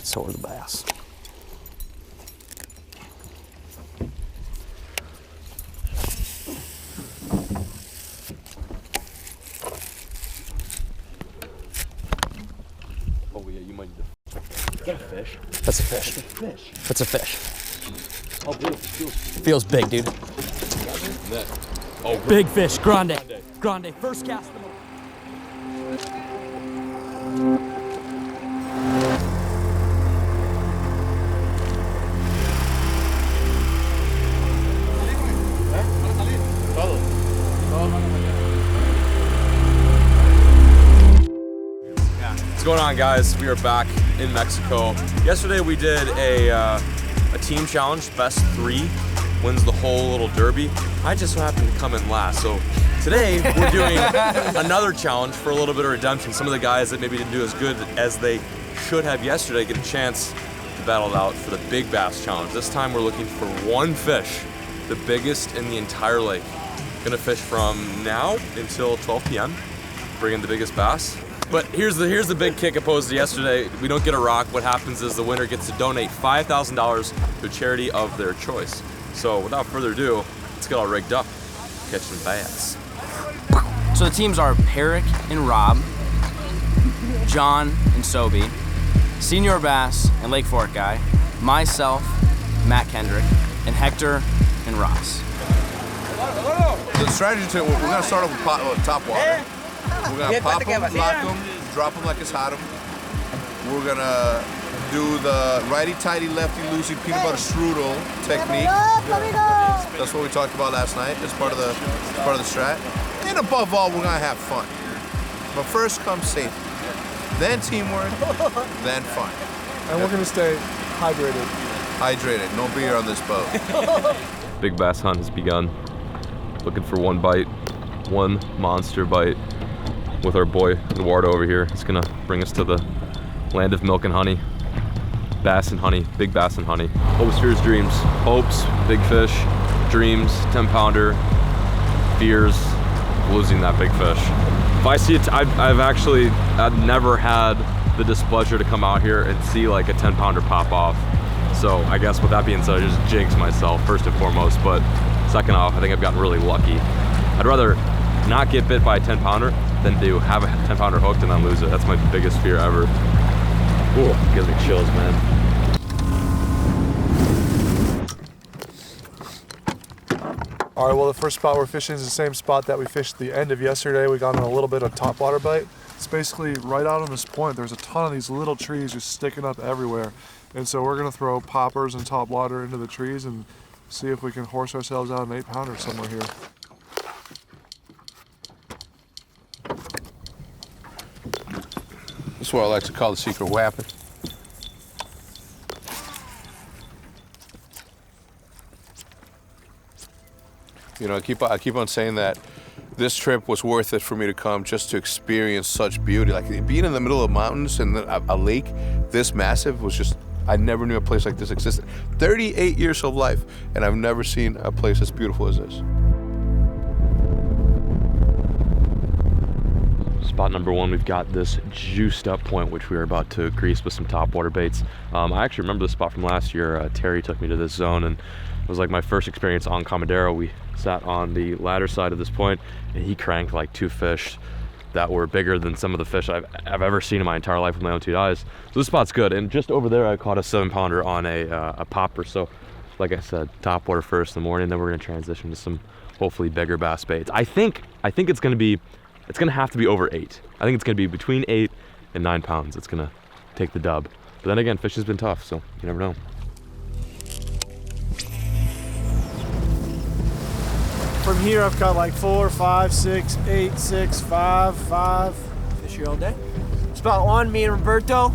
So are the bass. Oh yeah, you might need to. Is that a fish? That's a fish. That's a fish. That's a fish. Oh, dude, Feels big, dude. Oh, big fish, grande. Grande, first cast of the moment. What's going on, guys? We are back in Mexico. Yesterday we did a team challenge, best 3 wins the whole little derby. I just so happened to come in last. So today we're doing another challenge for a little bit of redemption. Some of the guys that maybe didn't do as good as they should have yesterday get a chance to battle it out for the big bass challenge. This time we're looking for 1 fish, the biggest in the entire lake. Gonna fish from now until 12 p.m. Bring in the biggest bass. But here's the big kick opposed to yesterday. We don't get a rock. What happens is the winner gets to donate $5,000 to a charity of their choice. So without further ado, let's get all rigged up, catch some bass. So the teams are Peric and Rob, John and Sobe, Senior Bass and Lake Fork Guy, myself, Matt Kendrick, and Hector and Ross. The strategy to we're gonna start off with top water. We're gonna pop them, lock them, drop them like it's hot. We're gonna do the righty-tighty, lefty-loosey peanut butter strudel technique. That's what we talked about last night. It's part of the strat. And above all, we're gonna have fun. But first comes safety, then teamwork, then fun. And we're gonna stay hydrated. Hydrated. No beer on this boat. Big bass hunt has begun. Looking for 1 bite, 1 monster bite with our boy Eduardo over here. He's gonna bring us to the land of milk and honey. Bass and honey, big bass and honey. Hopes, fears, dreams. Hopes, big fish. Dreams, 10-pounder. Fears, losing that big fish. If I see it, I've never had the displeasure to come out here and see like a 10-pounder pop off. So I guess with that being said, I just jinxed myself first and foremost, but second off, I think I've gotten really lucky. I'd rather not get bit by a 10-pounder than to have a 10-pounder hooked and then lose it. That's my biggest fear ever. Ooh, gives me chills, man. All right, well, the first spot we're fishing is the same spot that we fished the end of yesterday. We got on a little bit of topwater bite. It's basically right out on this point. There's a ton of these little trees just sticking up everywhere. And so we're gonna throw poppers and topwater into the trees and see if we can horse ourselves out an 8-pounder somewhere here. That's what I like to call the secret weapon. You know, I keep on saying that this trip was worth it for me to come just to experience such beauty. Like being in the middle of mountains and a lake this massive was just, I never knew a place like this existed. 38 years of life, and I've never seen a place as beautiful as this. Spot number 1, we've got this juiced up point, which we are about to grease with some topwater baits. I actually remember this spot from last year. Terry took me to this zone, and it was like my first experience on Comedero. We sat on the ladder side of this point, and he cranked like 2 fish that were bigger than some of the fish I've ever seen in my entire life with my own 2 eyes. So this spot's good. And just over there, I caught a 7-pounder on a popper. So like I said, topwater first in the morning, then we're gonna transition to some hopefully bigger bass baits. I think it's gonna have to be over 8. I think it's gonna be between 8 and 9 pounds. It's gonna take the dub. But then again, fishing's been tough, so you never know. From here, I've caught like 4, 5, 6, 8, 6, 5, 5. Fish here all day. Spot 1, me and Roberto.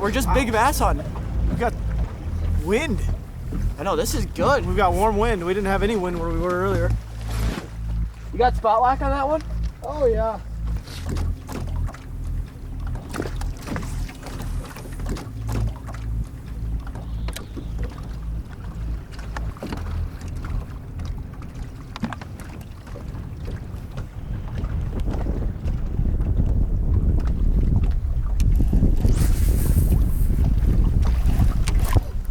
We're just big bass hunting. We've got wind. I know, this is good. We've got warm wind. We didn't have any wind where we were earlier. You got spot lock on that one? Oh, yeah.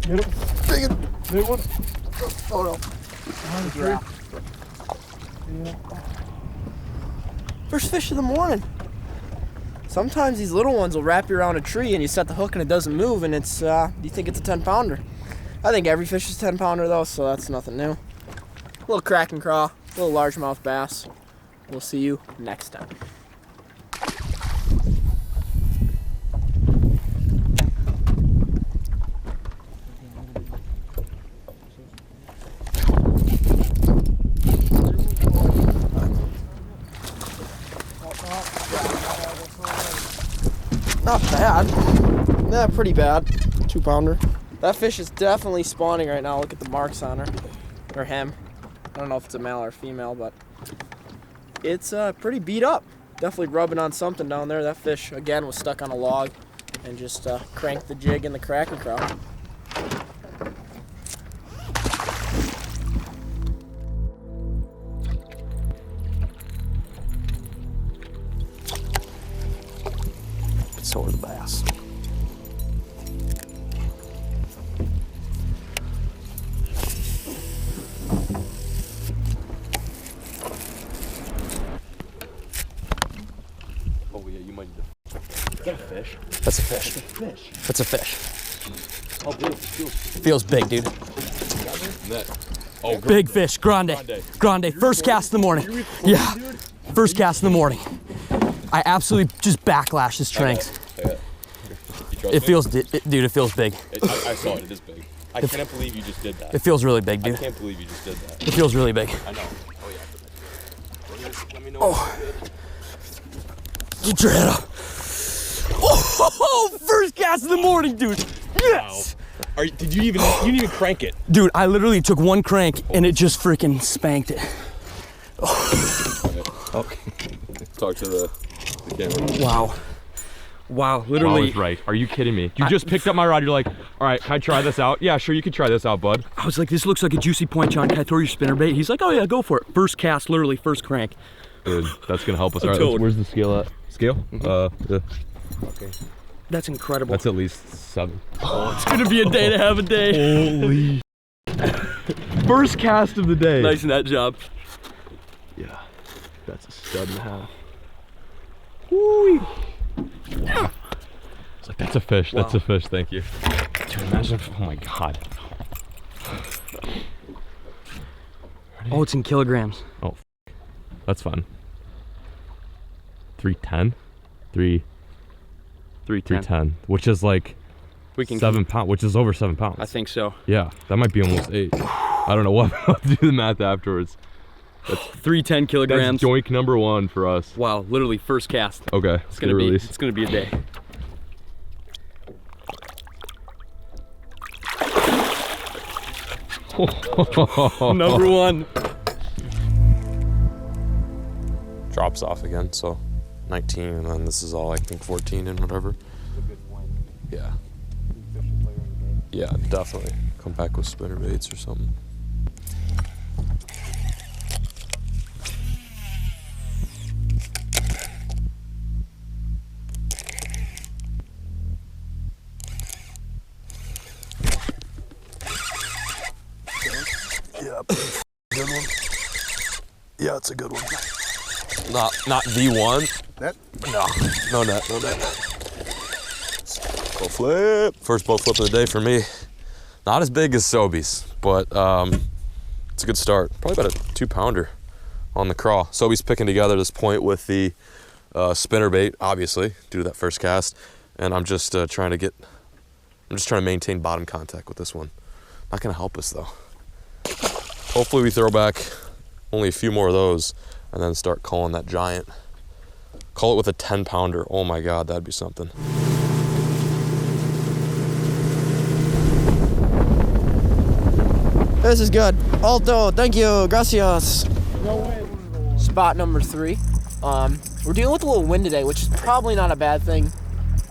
Get him. Big one. Big one. Oh no. Behind the tree. Yeah. First fish of the morning. Sometimes these little ones will wrap you around a tree and you set the hook and it doesn't move and it's you think it's a 10-pounder. I think every fish is a 10-pounder though, so that's nothing new. A little crack and craw, a little largemouth bass. We'll see you next time. Not bad. Yeah, pretty bad. 2-pounder. That fish is definitely spawning right now. Look at the marks on her. Or him. I don't know if it's a male or female, but it's pretty beat up. Definitely rubbing on something down there. That fish, again, was stuck on a log and just cranked the jig in the crack and crawl. So are the bass. Oh yeah, you might need to. Is that a fish? That's a fish. That's a fish. That's a fish. Oh, dude, it feels Feels big, dude. net. Oh, Big fish, grande. Grande, first cast in the morning. Yeah, first cast in the morning. I absolutely just backlashed his tranks. It feels, dude, it feels big. I saw it. It is big. I can't believe you just did that. It feels really big, dude. I can't believe you just did that. It feels really big. I know. Oh yeah. Let me know. Oh. Get your head up. Oh, first cast in the morning, dude. Yes. Wow. You didn't even crank it. Dude, I literally took one crank and it just freaking spanked it. Okay. Talk to the camera. Wow. Wow, literally. I was right. Are you kidding me? You just picked up my rod. You're like, all right, can I try this out? Yeah, sure, you can try this out, bud. I was like, this looks like a juicy point, John. Can I throw your spinnerbait? He's like, oh yeah, go for it. First cast, literally first crank. Good. That's gonna help us. All right, where's the scale at? Scale? Yeah. Okay. That's incredible. That's at least 7. Oh, it's gonna be a day to have a day. Holy. First cast of the day. Nice net job. Yeah, that's a stud and a half. Woo! It's like, that's a fish. Wow. That's a fish. Thank you. Dude, imagine if, oh my God. Oh, it's in kilograms. Oh, that's fun. 310? 310, which is like 7 pounds, which is over 7 pounds. I think so. Yeah, that might be almost 8. I don't know what. I'll do the math afterwards. That's 310 kilograms. That's joink number 1 for us. Wow, literally first cast. Okay, it's gonna be a day. Number 1. Drops off again, so 19, and then this is all I think 14 and whatever. Yeah. Yeah, definitely. Come back with spinner baits or something. Yeah, good one. Yeah, it's a good one. Not the one. Net? No net. Boat flip. First boat flip of the day for me. Not as big as Sobeys, but it's a good start. Probably about a 2-pounder on the craw. Sobeys picking together this point with the spinner bait, obviously, due to that first cast. And I'm just trying to maintain bottom contact with this one. Not gonna help us though. Hopefully we throw back only a few more of those and then start calling that giant. Call it with a 10-pounder. Oh my God, that'd be something. This is good. Alto, thank you, gracias. Spot number 3. We're dealing with a little wind today, which is probably not a bad thing.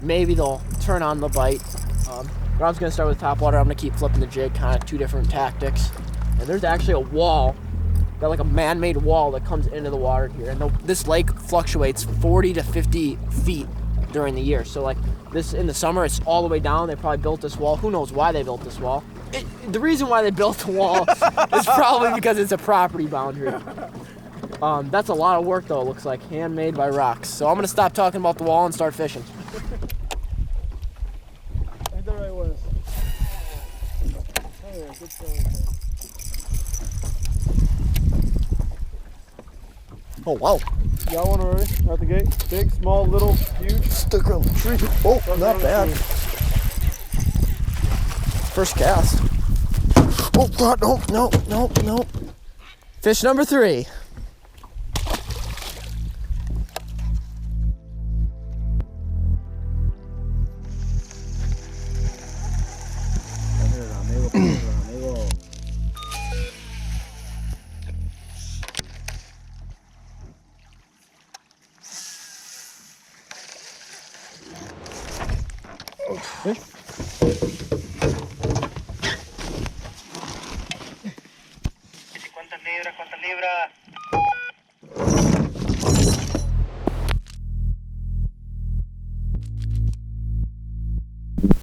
Maybe they'll turn on the bite. Rob's gonna start with top water. I'm gonna keep flipping the jig, kind of 2 different tactics. And there's actually a wall, got like a man-made wall that comes into the water here. And this lake fluctuates 40 to 50 feet during the year. So like this in the summer, it's all the way down. They probably built this wall. Who knows why they built this wall? The reason why they built the wall is probably because it's a property boundary. That's a lot of work though, it looks like, handmade by rocks. So I'm gonna stop talking about the wall and start fishing. Ain't the right way. Oh yeah, good story. Oh wow. Got one already out the gate. Big, small, little, huge. Stuck on the tree. Oh, not bad. First cast. Oh God, no. Fish number 3. ¿Cuántas libras?